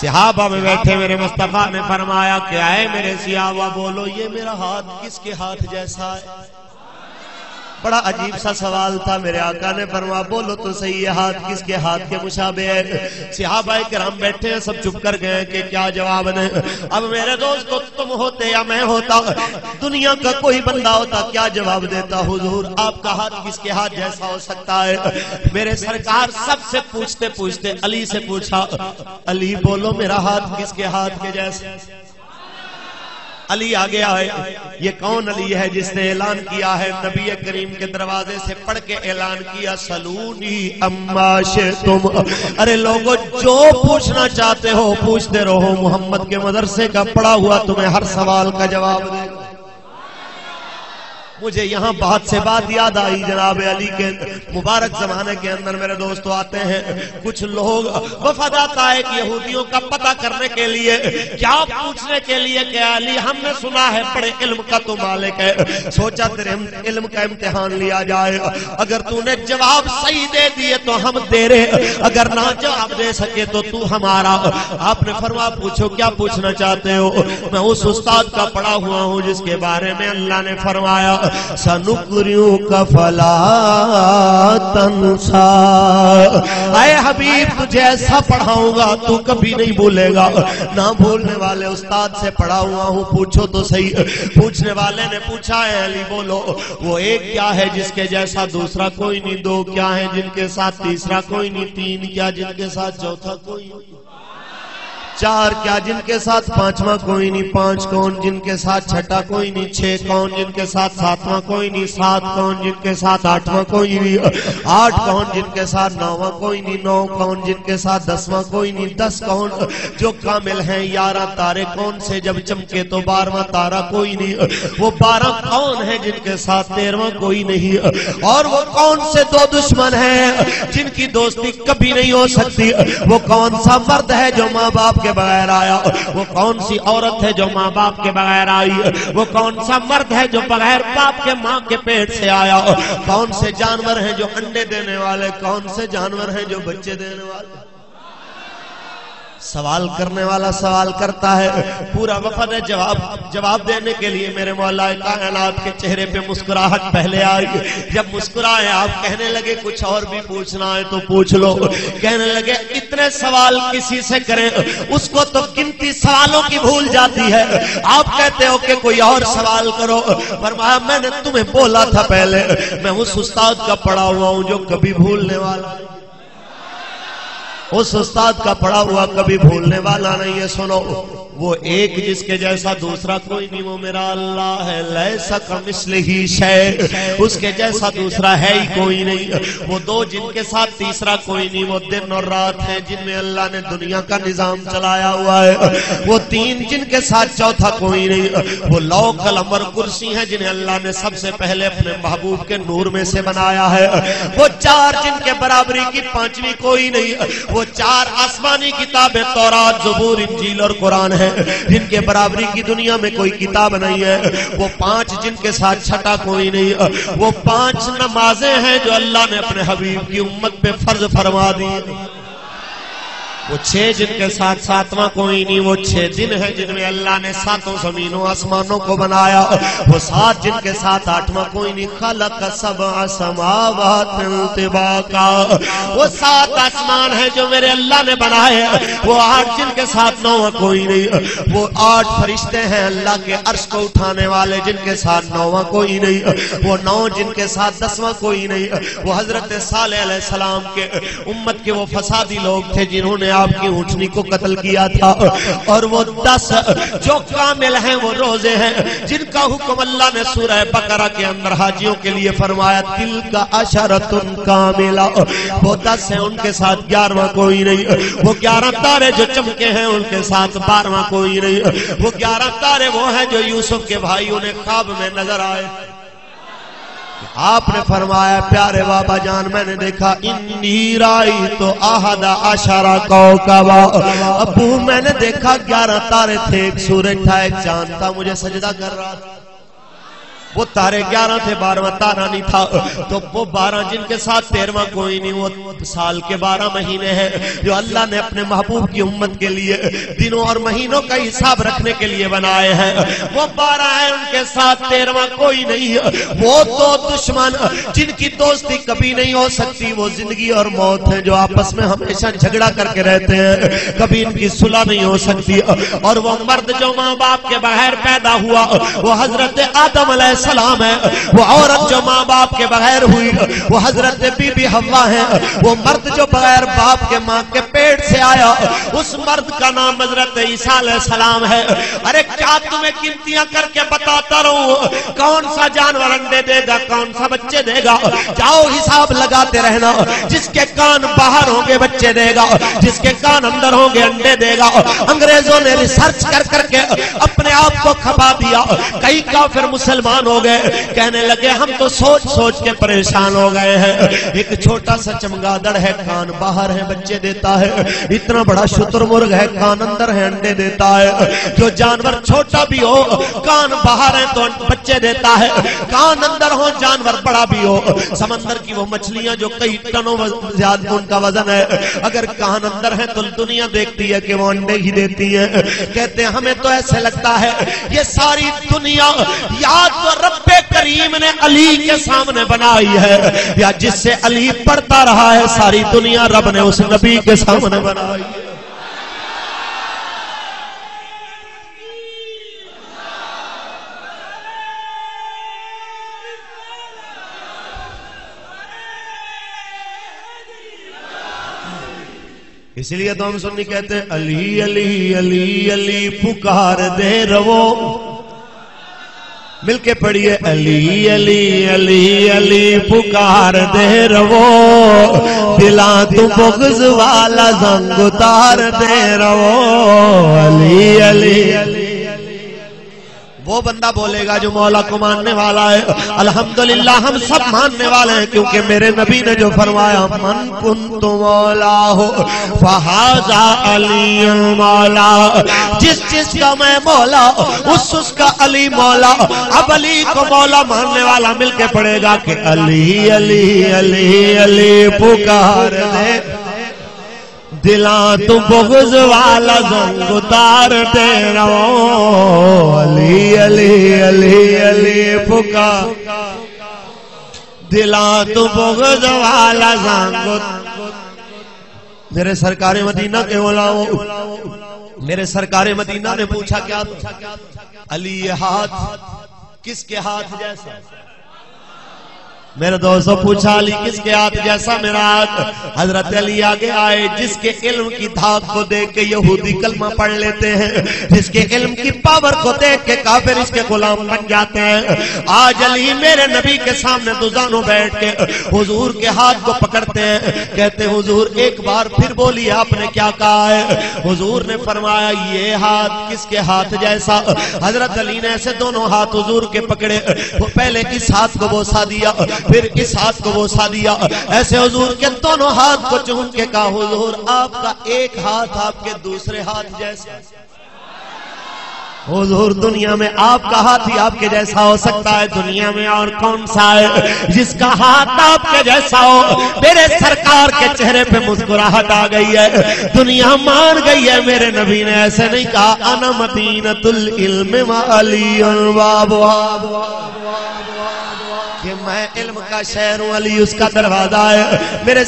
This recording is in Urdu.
صحابہ میں بیٹھے میرے مصطفیٰ نے فرمایا کہ اے میرے صحابہ بولو یہ میرا ہاتھ کس کے ہاتھ جیسا ہے؟ بڑا عجیب سا سوال تھا. میرے آقا نے فرمایا بولو تو صحیح یہ ہاتھ کس کے ہاتھ کے مشابہ ہے؟ صحابہ کرام بیٹھے ہیں سب چپ کر گئے کہ کیا جواب دیں. اب میرے دوستو تم ہوتے یا میں ہوتا, دنیا کا کوئی بندہ ہوتا, کیا جواب دیتا؟ حضور آپ کا ہاتھ کس کے ہاتھ جیسا ہو سکتا ہے؟ میرے سرکار سب سے پوچھتے پوچھتے علی سے پوچھا, علی بولو میرا ہاتھ کس کے ہاتھ کے جیسا؟ علی آ گیا ہے. یہ کون علی ہے جس نے اعلان کیا ہے نبی کریم کے دروازے سے پڑھ کے اعلان کیا سلونی اما شئتم. ارے لوگوں جو پوچھنا چاہتے ہو پوچھتے رہو, محمد کے مدرسے کا پڑھا ہوا تمہیں ہر سوال کا جواب دے گا. مجھے یہاں بات سے بات یاد آئی, جناب علی کے مبارک زمانے کے اندر میرے دوستو آتے ہیں کچھ لوگ وفد آتا ہے کہ یہودیوں کا پتہ کرنے کے لیے, کیا پوچھنے کے لیے کہ علی ہم نے سنا ہے بڑے علم کا تو مالک ہے, سوچا تیرے علم کا امتحان لیا جائے, اگر تو نے جواب صحیح دے دیے تو ہم تیرے, اگر نہ جواب دے سکے تو تو ہمارا. آپ نے فرمایا پوچھو کیا پوچھنا چاہتے ہو؟ میں اس استاد کا پڑھا ہوا ہوں جس کے بارے میں اللہ نے فرمایا سنقرئک فلا تنسا. اے حبیب تجھے ایسا پڑھاؤں گا تو کبھی نہیں بھولے گا. نہ بھولنے والے استاد سے پڑھا ہوا ہوں, پوچھو تو صحیح. پوچھنے والے نے پوچھا ہے علی بولو وہ ایک کیا ہے جس کے جیسا دوسرا کوئی نہیں؟ دو کیا ہے جن کے ساتھ تیسرا کوئی نہیں؟ تین کیا جن کے ساتھ چوتھا کوئی نہیں؟ چار کیا جن کے ساتھ پانچواں کوئی نہیں؟ پانچ کون جن کے ساتھ چھٹا کوئی نہیں؟ چھ کون جن کے ساتھ ساتواں کوئی نہیں؟ سات کون جن کے ساتھ آٹھواں کوئی نہیں؟ آٹھ کون جن کے ساتھ نواں کوئی نہیں؟ نو کون جن کے ساتھ دسواں کوئی نہیں؟ دس کون جو کامل ہیں؟ 11 تارے کون سے جب چمکے تو 12واں تارہ کوئی نہیں؟ وہ 12 کون ہیں جن کے ساتھ 13واں کوئی نہیں؟ اور وہ کون سے دو دشمن ہیں جن کی دوستی کبھی نہیں ہو سکتی؟ وہ کون سا مرد ہے جو ماں باپ کے بغیر آیا؟ وہ کون سی عورت ہے جو ماں باپ کے بغیر آئی؟ وہ کون سا مرد ہے جو بغیر باپ کے ماں کے پیٹ سے آیا؟ کون سے جانور ہیں جو انڈے دینے والے؟ کون سے جانور ہیں جو بچے دینے والے؟ سوال کرنے والا سوال کرتا ہے, پورا وفد ہے جواب دینے کے لیے. میرے مولا کائنات کے چہرے پہ مسکراہٹ پہلے آئی. جب مسکرائے آپ کہنے لگے کچھ اور بھی پوچھنا ہے تو پوچھ لو. کہنے لگے اتنے سوال کسی سے کریں, اس کو تو گنتی سوالوں کی بھول جاتی ہے, آپ کہتے ہو کہ کوئی اور سوال کرو. فرمایا میں نے تمہیں بولا تھا پہلے, میں اس استاد کا پڑھا ہوا ہوں جو کبھی بھولنے والا, اس استاد کا پڑھا ہوا کبھی بھولنے والا نہیں ہے. سنو وہ ایک جس کے جیسا دوسرا کوئی نہیں, وہ میرا اللہ ہے. لیس کمثلہ شیء, اس کے جیسا دوسرا ہے ہی کوئی نہیں. وہ دو جن کے ساتھ تیسرا کوئی نہیں, وہ دن اور رات ہیں جن میں اللہ نے دنیا کا نظام چلایا ہوا ہے. وہ تین جن کے ساتھ چوتھا کوئی نہیں. وہ لوح قلم اور کرسی ہیں جنہیں اللہ نے سب سے پہلے اپنے محبوب کے نور میں سے بنایا ہے. وہ چار جن کے برابری کی پانچویں کوئی نہیں. وہ چار آسمانی کتابیں تورات, زبور, انجیل اور قرآن ہے جن کے برابری کی دنیا میں کوئی کتاب نہیں ہے. وہ پانچ جن کے ساتھ چھٹا کوئی نہیں. وہ پانچ نمازیں ہیں جو اللہ نے اپنے حبیب کی امت پہ فرض فرما دی. وہ چھ جن کے ساتھ ساتواں کوئی نہیں. وہ 6 دن ہیں جن میں اللہ نے ساتوں زمینوں آسمانوں کو بنایا. وہ 7 جن کے ساتھ 8واں کوئی نہیں. خلق 7 سماوات طباقا, وہ 7 آسمان ہیں جو میرے اللہ نے بنائے. وہ 8 جن کے ساتھ 9واں کوئی نہیں. وہ 8 فرشتے ہیں اللہ کے عرش کو اٹھانے والے جن کے ساتھ 9واں کوئی نہیں. وہ 9 جن کے ساتھ 10واں کوئی نہیں. وہ حضرت صالح علیہ السلام کے امت کے وہ فسادی لوگ تھے جنہوں نے آپ کی اونٹنی کو قتل کیا تھا. اور وہ 10 جو کامل ہیں وہ روزے ہیں جن کا حکم اللہ نے سورہ بقرہ کے اندر حاجیوں کے لیے فرمایا تلک عشرۃ کاملہ. وہ 10 ہیں, ان کے ساتھ 11واں کوئی نہیں. وہ 11 تارے جو چمکے ہیں ان کے ساتھ 12واں کوئی نہیں. وہ 11 تارے وہ ہیں جو یوسف کے بھائیوں نے خواب میں نظر آئے. آپ نے فرمایا پیارے بابا جان میں نے دیکھا انی رأیت 11 کوکبا. ابو میں نے دیکھا 11 تارے تھے, ایک سورج تھا, ایک چاند تھا, مجھے سجدہ کر رہا تھا. وہ تارے 11 تھے، 12واں تارا نہیں تھا، تو وہ 12 جن کے ساتھ 13واں کوئی نہیں، وہ سال کے 12 مہینے ہیں جو اللہ نے اپنے محبوب کی امت کے لیے دنوں اور مہینوں کا حساب رکھنے کے لیے بنائے ہیں، وہ 12 ہیں، ان کے ساتھ 13واں کوئی نہیں ہے۔ وہ دو دشمن جن کی دوستی کبھی نہیں ہو سکتی، وہ زندگی اور موت ہیں جو آپس میں ہمیشہ جھگڑا کر کے رہتے ہیں، کبھی ان کی صلح نہیں ہو سکتی۔ اور وہ مرد جو ماں باپ کے بغیر پیدا ہوا وہ حضرت آدم علیہ السلام ہے، وہ عورت جو ماں باپ کے بغیر ہوئی وہ حضرت بی بی حوا ہے، وہ مرد جو بغیر باپ کے ماں کے پیٹ سے آیا اس مرد کا نام حضرت عیسیٰ علیہ السلام ہے۔ ارے کیا تمہیں گنتیاں کر کے بتاتا رہوں کون سا جانور انڈے دے گا، کون سا بچے دے گا؟ جاؤ حساب لگاتے رہنا، جس کے کان باہر ہوں گے بچے دے گا، جس کے کان اندر ہوں گے انڈے دے گا۔ انگریزوں نے ریسرچ کر کر کے اپنے آپ کو کھپا دیا، کئی کافر مسلمان ہو گئے، کہنے لگے ہم تو سوچ سوچ کے پریشان ہو گئے ہیں، ایک چھوٹا سا چمگادڑ ہے، کان باہر ہے بچے دیتا ہے، اتنا بڑا شتر مرغ ہے، کان اندر ہے انڈے دیتا ہے۔ جو جانور چھوٹا بھی ہو کان باہر ہے تو بچے دیتا ہے، کان اندر ہو جانور بڑا بھی ہو۔ سمندر کی وہ مچھلیاں جو کئی ٹنوں زیادہ ان کا وزن ہے، اگر کان اندر ہے تو دنیا دیکھتی ہے کہ وہ انڈے ہی دیتی ہیں۔ کہتے ہیں ہمیں تو ایسے لگتا ہے یہ ساری دنیا یا تو رب کریم نے علی کے سامنے بنائی ہے، یا جس سے علی پڑھتا رہا ہے ساری دنیا رب نے اس نبی کے سامنے بنائی ہے۔ اس لیے تو ہم سنی کہتے ہیں علی علی علی علی پکار دے رو، مل کے پڑھیے علی علی علی علی پکار دے رو، دلاں تو بغض والا زنگ اتار دے رو، علی علی علی وہ بندہ بولے گا جو مولا کو ماننے والا ہے۔ الحمدللہ ہم سب ماننے والے ہیں، کیونکہ میرے نبی نے جو فرمایا من کنت مولا ہو فہذا علی مولا، جس جس کا میں مولا اس کا علی مولا۔ اب علی کو مولا ماننے والا مل کے پڑھے گا کہ علی علی علی علی پکار دے، دلاں تو بغض والا زنگ اتار دے رو، علی علی علی علی پکار، دلاں تو بغض والا زنگ۔ میرے سرکار مدینہ کے علماء، میرے سرکار مدینہ نے پوچھا کیا علی یہ ہاتھ کس کے ہاتھ جیسا؟ میرے دوستوں پوچھا علی کس کے ہاتھ جیسا میرا ہاتھ؟ حضرت علی آگے آئے، جس کے علم کی دھاک کو دیکھ کے یہودی کلمہ پڑھ لیتے ہیں، جس کے علم کی پاور کو دیکھ کے کافر اس کے غلام بن جاتے ہیں۔ آج علی میرے نبی کے سامنے دوزانوں بیٹھ کے حضور کے ہاتھ کو پکڑتے ہیں، کہتے ہیں حضور ایک بار پھر بولیے آپ نے کیا کہا ہے؟ حضور نے فرمایا یہ ہاتھ کس کے ہاتھ جیسا؟ حضرت علی نے ایسے دونوں ہاتھ حضور کے پکڑے، وہ پہلے اس ہاتھ کو بوسا دیا پھر اس ہاتھ کو بوسا دیا، ایسے حضور کے دونوں ہاتھ کو چوم کے کہا حضور آپ کا ایک ہاتھ آپ کے دوسرے ہاتھ جیسا۔ حضور دنیا میں آپ کا ہاتھ ہی آپ کے جیسا ہو سکتا ہے، دنیا میں اور کون سا ہے جس کا ہاتھ آپ کے جیسا ہو؟ میرے سرکار کے چہرے پہ مسکراہٹ آ گئی ہے، دنیا مان گئی ہے۔ میرے نبی نے ایسے نہیں کہا انا مدینۃ العلم وعلی الباب، کہ میں علم کا شہر ہوں، علی اس کا دروازہ ہے۔ میرے